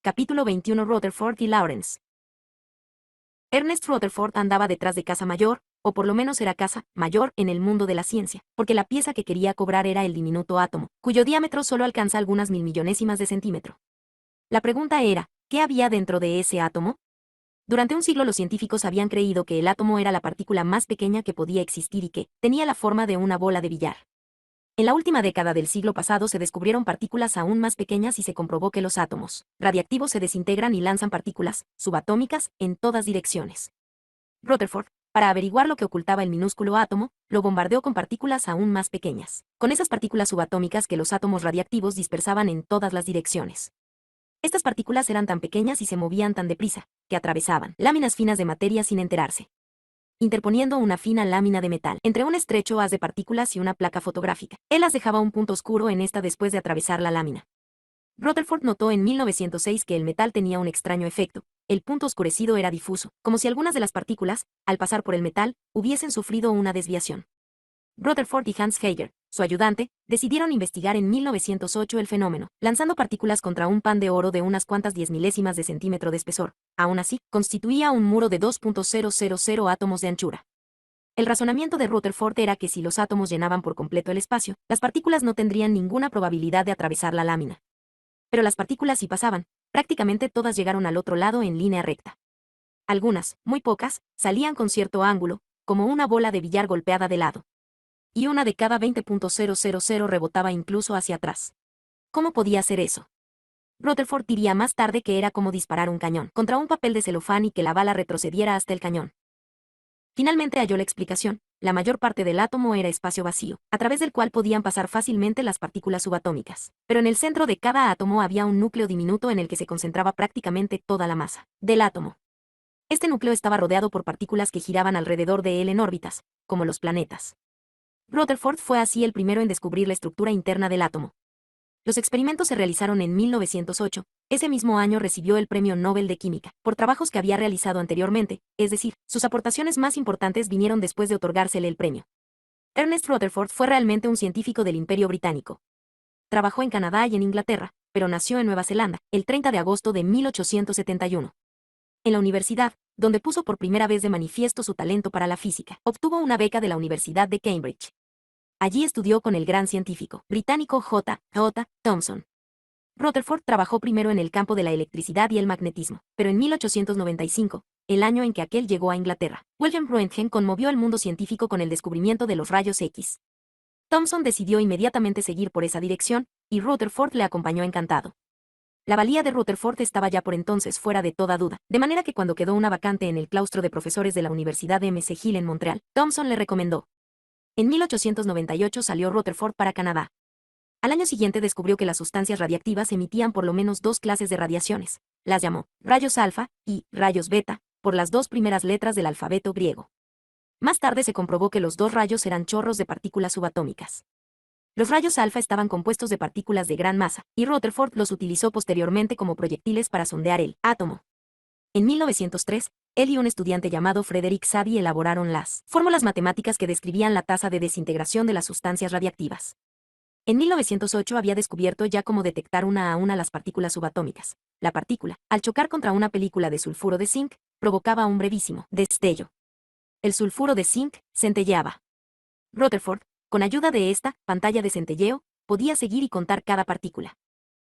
Capítulo 21. Rutherford y Lawrence. Ernest Rutherford andaba detrás de casa mayor, o por lo menos era casa mayor en el mundo de la ciencia, porque la pieza que quería cobrar era el diminuto átomo, cuyo diámetro solo alcanza algunas milmillonésimas de centímetro. La pregunta era, ¿qué había dentro de ese átomo? Durante un siglo los científicos habían creído que el átomo era la partícula más pequeña que podía existir y que tenía la forma de una bola de billar. En la última década del siglo pasado se descubrieron partículas aún más pequeñas y se comprobó que los átomos radiactivos se desintegran y lanzan partículas subatómicas en todas direcciones. Rutherford, para averiguar lo que ocultaba el minúsculo átomo, lo bombardeó con partículas aún más pequeñas, con esas partículas subatómicas que los átomos radiactivos dispersaban en todas las direcciones. Estas partículas eran tan pequeñas y se movían tan deprisa, que atravesaban láminas finas de materia sin enterarse, interponiendo una fina lámina de metal entre un estrecho haz de partículas y una placa fotográfica. Él las dejaba un punto oscuro en esta después de atravesar la lámina. Rutherford notó en 1906 que el metal tenía un extraño efecto. El punto oscurecido era difuso, como si algunas de las partículas, al pasar por el metal, hubiesen sufrido una desviación. Rutherford y Hans Geiger, su ayudante, decidieron investigar en 1908 el fenómeno, lanzando partículas contra un pan de oro de unas cuantas 10 milésimas de centímetro de espesor. Aún así, constituía un muro de 2.000 átomos de anchura. El razonamiento de Rutherford era que si los átomos llenaban por completo el espacio, las partículas no tendrían ninguna probabilidad de atravesar la lámina. Pero las partículas sí pasaban, prácticamente todas llegaron al otro lado en línea recta. Algunas, muy pocas, salían con cierto ángulo, como una bola de billar golpeada de lado. Y una de cada 20.000 rebotaba incluso hacia atrás. ¿Cómo podía ser eso? Rutherford diría más tarde que era como disparar un cañón contra un papel de celofán y que la bala retrocediera hasta el cañón. Finalmente halló la explicación: la mayor parte del átomo era espacio vacío, a través del cual podían pasar fácilmente las partículas subatómicas. Pero en el centro de cada átomo había un núcleo diminuto en el que se concentraba prácticamente toda la masa del átomo. Este núcleo estaba rodeado por partículas que giraban alrededor de él en órbitas, como los planetas. Rutherford fue así el primero en descubrir la estructura interna del átomo. Los experimentos se realizaron en 1908. Ese mismo año recibió el Premio Nobel de Química, por trabajos que había realizado anteriormente, es decir, sus aportaciones más importantes vinieron después de otorgársele el premio. Ernest Rutherford fue realmente un científico del Imperio Británico. Trabajó en Canadá y en Inglaterra, pero nació en Nueva Zelanda, el 30 de agosto de 1871. En la universidad, donde puso por primera vez de manifiesto su talento para la física, obtuvo una beca de la Universidad de Cambridge. Allí estudió con el gran científico británico J. Thomson. Rutherford trabajó primero en el campo de la electricidad y el magnetismo, pero en 1895, el año en que aquel llegó a Inglaterra, Wilhelm Röntgen conmovió al mundo científico con el descubrimiento de los rayos X. Thomson decidió inmediatamente seguir por esa dirección, y Rutherford le acompañó encantado. La valía de Rutherford estaba ya por entonces fuera de toda duda, de manera que cuando quedó una vacante en el claustro de profesores de la Universidad de McGill en Montreal, Thomson le recomendó. En 1898 salió Rutherford para Canadá. Al año siguiente descubrió que las sustancias radiactivas emitían por lo menos dos clases de radiaciones. Las llamó rayos alfa y rayos beta, por las dos primeras letras del alfabeto griego. Más tarde se comprobó que los dos rayos eran chorros de partículas subatómicas. Los rayos alfa estaban compuestos de partículas de gran masa, y Rutherford los utilizó posteriormente como proyectiles para sondear el átomo. En 1903, él y un estudiante llamado Frederick Savy elaboraron las fórmulas matemáticas que describían la tasa de desintegración de las sustancias radiactivas. En 1908 había descubierto ya cómo detectar una a una las partículas subatómicas. La partícula, al chocar contra una película de sulfuro de zinc, provocaba un brevísimo destello. El sulfuro de zinc centelleaba. Rutherford, con ayuda de esta pantalla de centelleo, podía seguir y contar cada partícula.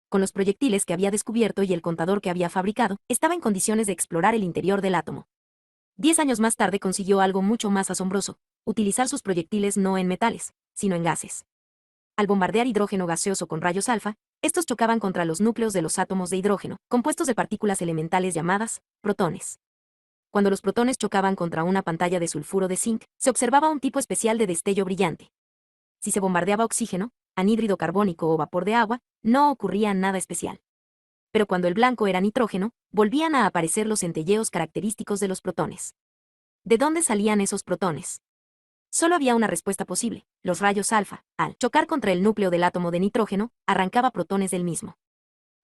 Con los proyectiles que había descubierto y el contador que había fabricado, estaba en condiciones de explorar el interior del átomo. 10 años más tarde consiguió algo mucho más asombroso: utilizar sus proyectiles no en metales, sino en gases. Al bombardear hidrógeno gaseoso con rayos alfa, estos chocaban contra los núcleos de los átomos de hidrógeno, compuestos de partículas elementales llamadas protones. Cuando los protones chocaban contra una pantalla de sulfuro de zinc, se observaba un tipo especial de destello brillante. Si se bombardeaba oxígeno, anhídrido carbónico o vapor de agua, no ocurría nada especial. Pero cuando el blanco era nitrógeno, volvían a aparecer los centelleos característicos de los protones. ¿De dónde salían esos protones? Solo había una respuesta posible: los rayos alfa, al chocar contra el núcleo del átomo de nitrógeno, arrancaba protones del mismo.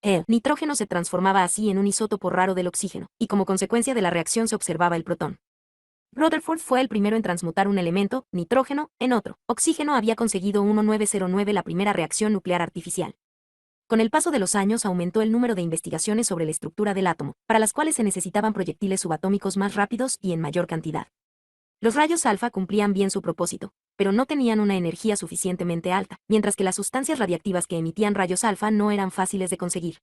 El nitrógeno se transformaba así en un isótopo raro del oxígeno, y como consecuencia de la reacción se observaba el protón. Rutherford fue el primero en transmutar un elemento, nitrógeno, en otro. Oxígeno había conseguido 1909 la primera reacción nuclear artificial. Con el paso de los años aumentó el número de investigaciones sobre la estructura del átomo, para las cuales se necesitaban proyectiles subatómicos más rápidos y en mayor cantidad. Los rayos alfa cumplían bien su propósito, pero no tenían una energía suficientemente alta, mientras que las sustancias radiactivas que emitían rayos alfa no eran fáciles de conseguir.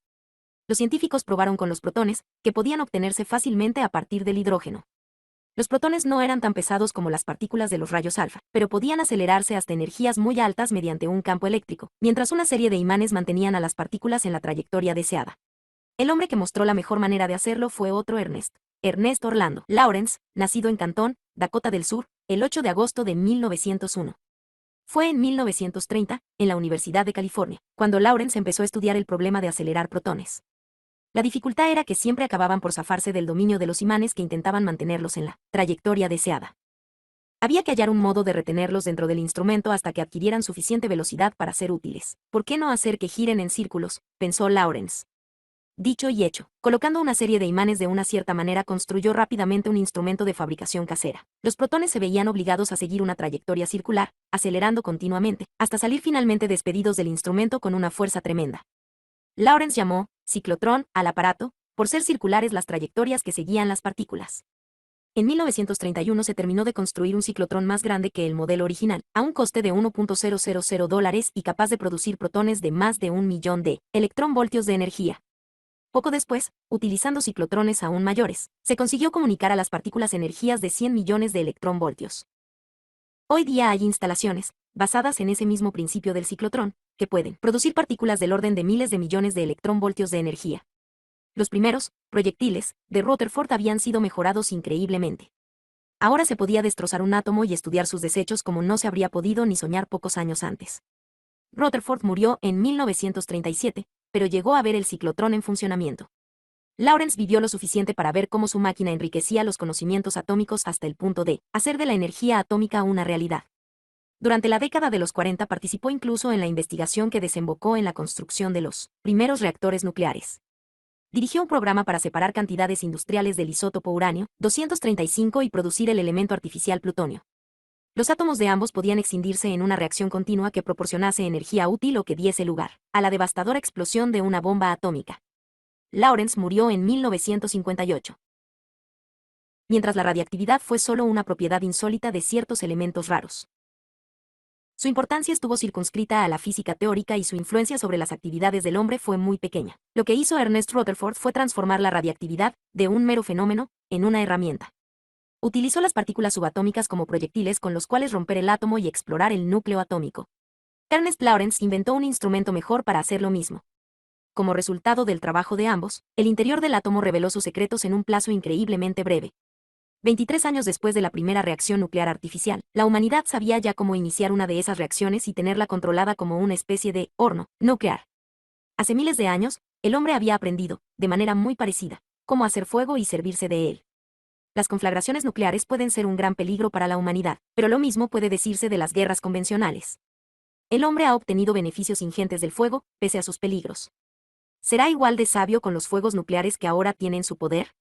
Los científicos probaron con los protones, que podían obtenerse fácilmente a partir del hidrógeno. Los protones no eran tan pesados como las partículas de los rayos alfa, pero podían acelerarse hasta energías muy altas mediante un campo eléctrico, mientras una serie de imanes mantenían a las partículas en la trayectoria deseada. El hombre que mostró la mejor manera de hacerlo fue otro Ernest Orlando Lawrence, nacido en Canton, Dakota del Sur, el 8 de agosto de 1901. Fue en 1930, en la Universidad de California, cuando Lawrence empezó a estudiar el problema de acelerar protones. La dificultad era que siempre acababan por zafarse del dominio de los imanes que intentaban mantenerlos en la trayectoria deseada. Había que hallar un modo de retenerlos dentro del instrumento hasta que adquirieran suficiente velocidad para ser útiles. ¿Por qué no hacer que giren en círculos?, pensó Lawrence. Dicho y hecho, colocando una serie de imanes de una cierta manera construyó rápidamente un instrumento de fabricación casera. Los protones se veían obligados a seguir una trayectoria circular, acelerando continuamente, hasta salir finalmente despedidos del instrumento con una fuerza tremenda. Lawrence llamó ciclotrón al aparato, por ser circulares las trayectorias que seguían las partículas. En 1931 se terminó de construir un ciclotrón más grande que el modelo original, a un coste de $1.000 y capaz de producir protones de más de 1.000.000 de electronvoltios de energía. Poco después, utilizando ciclotrones aún mayores, se consiguió comunicar a las partículas energías de 100 millones de electronvoltios. Hoy día hay instalaciones, basadas en ese mismo principio del ciclotrón, que pueden producir partículas del orden de miles de millones de electronvoltios de energía. Los primeros, proyectiles, de Rutherford habían sido mejorados increíblemente. Ahora se podía destrozar un átomo y estudiar sus desechos como no se habría podido ni soñar pocos años antes. Rutherford murió en 1937, pero llegó a ver el ciclotrón en funcionamiento. Lawrence vivió lo suficiente para ver cómo su máquina enriquecía los conocimientos atómicos hasta el punto de hacer de la energía atómica una realidad. Durante la década de los 40 participó incluso en la investigación que desembocó en la construcción de los primeros reactores nucleares. Dirigió un programa para separar cantidades industriales del isótopo uranio 235 y producir el elemento artificial plutonio. Los átomos de ambos podían escindirse en una reacción continua que proporcionase energía útil o que diese lugar a la devastadora explosión de una bomba atómica. Lawrence murió en 1958. Mientras la radiactividad fue solo una propiedad insólita de ciertos elementos raros. Su importancia estuvo circunscrita a la física teórica y su influencia sobre las actividades del hombre fue muy pequeña. Lo que hizo Ernest Rutherford fue transformar la radiactividad, de un mero fenómeno, en una herramienta. Utilizó las partículas subatómicas como proyectiles con los cuales romper el átomo y explorar el núcleo atómico. Ernest Lawrence inventó un instrumento mejor para hacer lo mismo. Como resultado del trabajo de ambos, el interior del átomo reveló sus secretos en un plazo increíblemente breve. 23 años después de la primera reacción nuclear artificial, la humanidad sabía ya cómo iniciar una de esas reacciones y tenerla controlada como una especie de horno nuclear. Hace miles de años, el hombre había aprendido, de manera muy parecida, cómo hacer fuego y servirse de él. Las conflagraciones nucleares pueden ser un gran peligro para la humanidad, pero lo mismo puede decirse de las guerras convencionales. El hombre ha obtenido beneficios ingentes del fuego, pese a sus peligros. ¿Será igual de sabio con los fuegos nucleares que ahora tiene en su poder?